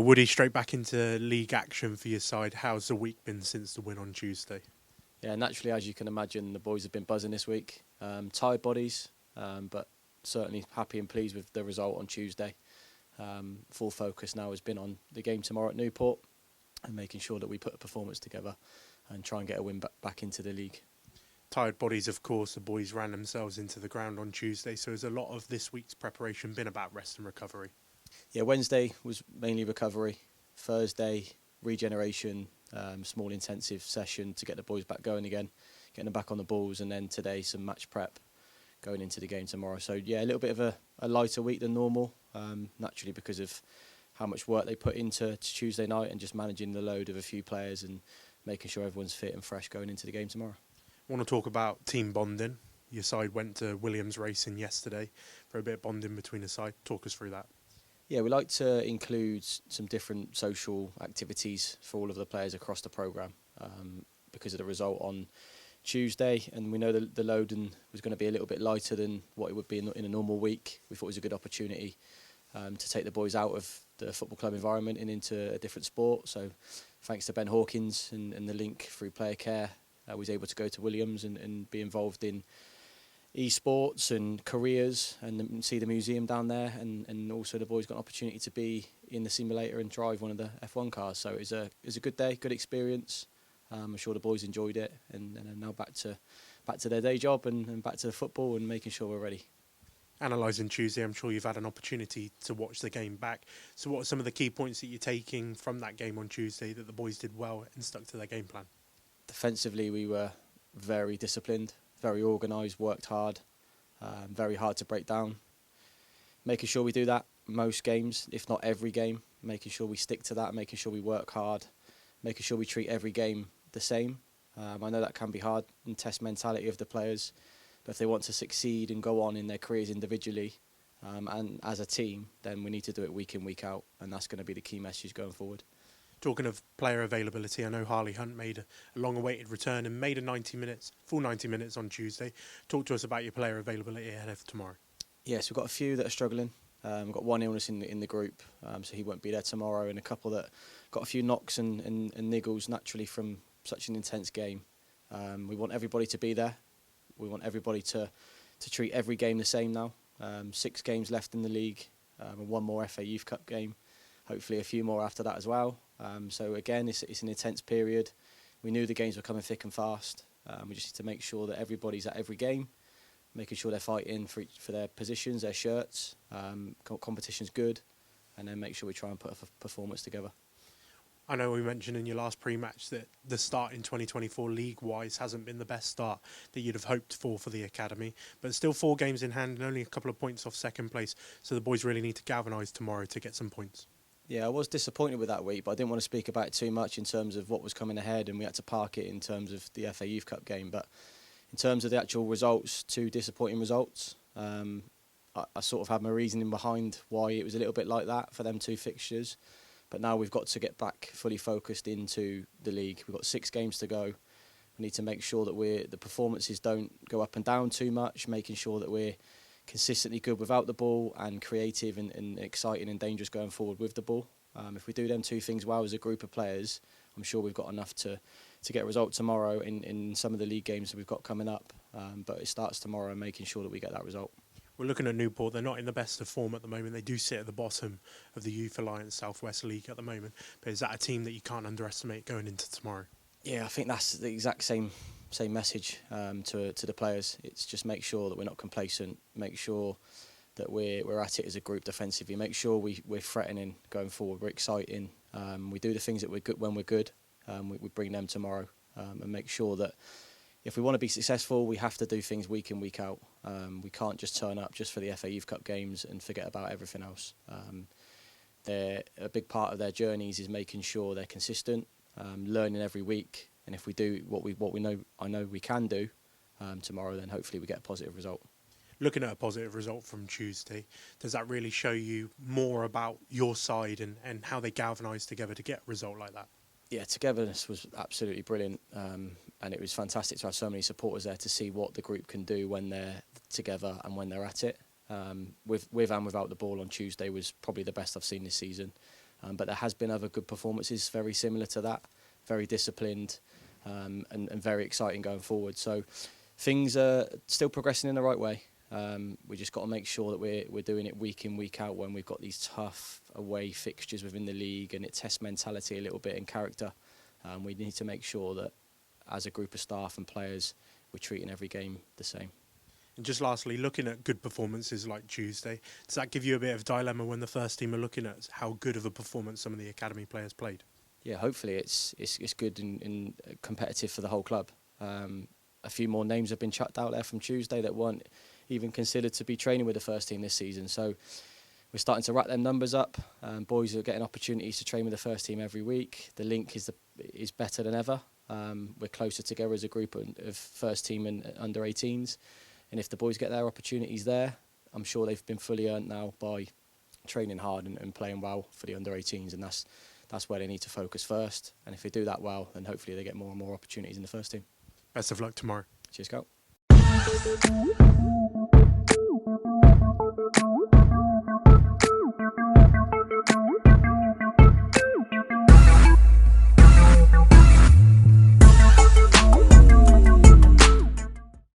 Woody, straight back into league action for your side. How's the week been since the win on Tuesday? Yeah, naturally, as you can imagine, the boys have been buzzing this week. Tired bodies, but certainly happy and pleased with the result on Tuesday. Full focus now has been on the game tomorrow at Newport and making sure that we put a performance together and try and get a win back into the league. Tired bodies, of course. The boys ran themselves into the ground on Tuesday, so has a lot of this week's preparation been about rest and recovery? Yeah, Wednesday was mainly recovery. Thursday, regeneration, small intensive session to get the boys back going again, getting them back on the balls, and then today some match prep going into the game tomorrow. So yeah, a little bit of a lighter week than normal, naturally because of how much work they put into Tuesday night and just managing the load of a few players and making sure everyone's fit and fresh going into the game tomorrow. I want to talk about team bonding. Your side went to Williams Racing yesterday for a bit of bonding between the side. Talk us through that. Yeah, we like to include some different social activities for all of the players across the programme because of the result on Tuesday, and we know the load was going to be a little bit lighter than what it would be in a normal week. We thought it was a good opportunity to take the boys out of the football club environment and into a different sport. So thanks to Ben Hawkins and the link through Player Care, I was able to go to Williams and be involved in esports and careers and see the museum down there, and also the boys got an opportunity to be in the simulator and drive one of the F1 cars. So it was a good day, good experience. I'm sure the boys enjoyed it, and are now back to their day job and back to the football and making sure we're ready. Analysing Tuesday, I'm sure you've had an opportunity to watch the game back. So what are some of the key points that you're taking from that game on Tuesday that the boys did well and stuck to their game plan? Defensively, we were very disciplined, very organised, worked hard, very hard to break down. Making sure we do that most games, if not every game, making sure we stick to that, making sure we work hard, making sure we treat every game the same. I know that can be hard and test mentality of the players, but if they want to succeed and go on in their careers individually and as a team, then we need to do it week in, week out, and that's going to be the key message going forward. Talking of player availability, I know Harley Hunt made a long-awaited return and made full 90 minutes on Tuesday. Talk to us about your player availability ahead of tomorrow. Yes, we've got a few that are struggling. We've got one illness in the group, so he won't be there tomorrow, and a couple that got a few knocks and niggles naturally from such an intense game. We want everybody to be there. We want everybody to treat every game the same now. 6 games left in the league, and one more FA Youth Cup game. Hopefully a few more after that as well. So again, it's an intense period. We knew the games were coming thick and fast. We just need to make sure that everybody's at every game, making sure they're fighting for their positions, their shirts. Competition's good, and then make sure we try and put a performance together. I know we mentioned in your last pre-match that the start in 2024 league-wise hasn't been the best start that you'd have hoped for the academy, but still 4 games in hand and only a couple of points off second place, so the boys really need to galvanise tomorrow to get some points. Yeah, I was disappointed with that week, but I didn't want to speak about it too much in terms of what was coming ahead, and we had to park it in terms of the FA Youth Cup game. But in terms of the actual results, 2 disappointing results. I sort of had my reasoning behind why it was a little bit like that for them 2 fixtures. But now we've got to get back fully focused into the league. We've got 6 games to go. We need to make sure that the performances don't go up and down too much, making sure that we're consistently good without the ball and creative and exciting and dangerous going forward with the ball. If we do them 2 things well as a group of players, I'm sure we've got enough to get a result tomorrow in some of the league games that we've got coming up. But it starts tomorrow, making sure that we get that result. We're looking at Newport. They're not in the best of form at the moment. They do sit at the bottom of the Youth Alliance South West League at the moment. But is that a team that you can't underestimate going into tomorrow? Yeah, I think that's the exact same message to the players. It's just make sure that we're not complacent, make sure that we're at it as a group defensively, make sure we're threatening going forward, we're exciting. We do the things that we're good when we're good. We bring them tomorrow and make sure that if we want to be successful, we have to do things week in, week out. We can't just turn up just for the FA Youth Cup games and forget about everything else. A big part of their journeys is making sure they're consistent, learning every week. And if we do what we know, I know we can do tomorrow, then hopefully we get a positive result. Looking at a positive result from Tuesday, does that really show you more about your side and how they galvanise together to get a result like that? Yeah, togetherness was absolutely brilliant, and it was fantastic to have so many supporters there to see what the group can do when they're together and when they're at it. With and without the ball on Tuesday was probably the best I've seen this season. But there has been other good performances very similar to that, very disciplined and very exciting going forward. So things are still progressing in the right way. We just got to make sure that we're doing it week in, week out when we've got these tough away fixtures within the league, and it tests mentality a little bit and character. We need to make sure that as a group of staff and players, we're treating every game the same. And just lastly, looking at good performances like Tuesday, does that give you a bit of dilemma when the first team are looking at how good of a performance some of the academy players played? Yeah, hopefully it's good and competitive for the whole club. A few more names have been chucked out there from Tuesday that weren't even considered to be training with the first team this season. So we're starting to rack them numbers up. Boys are getting opportunities to train with the first team every week. The link is better than ever. We're closer together as a group of first team and under 18s. And if the boys get their opportunities there, I'm sure they've been fully earned now by training hard and playing well for the under 18s. And that's where they need to focus first. And if they do that well, then hopefully they get more and more opportunities in the first team. Best of luck tomorrow. Cheers, Scout.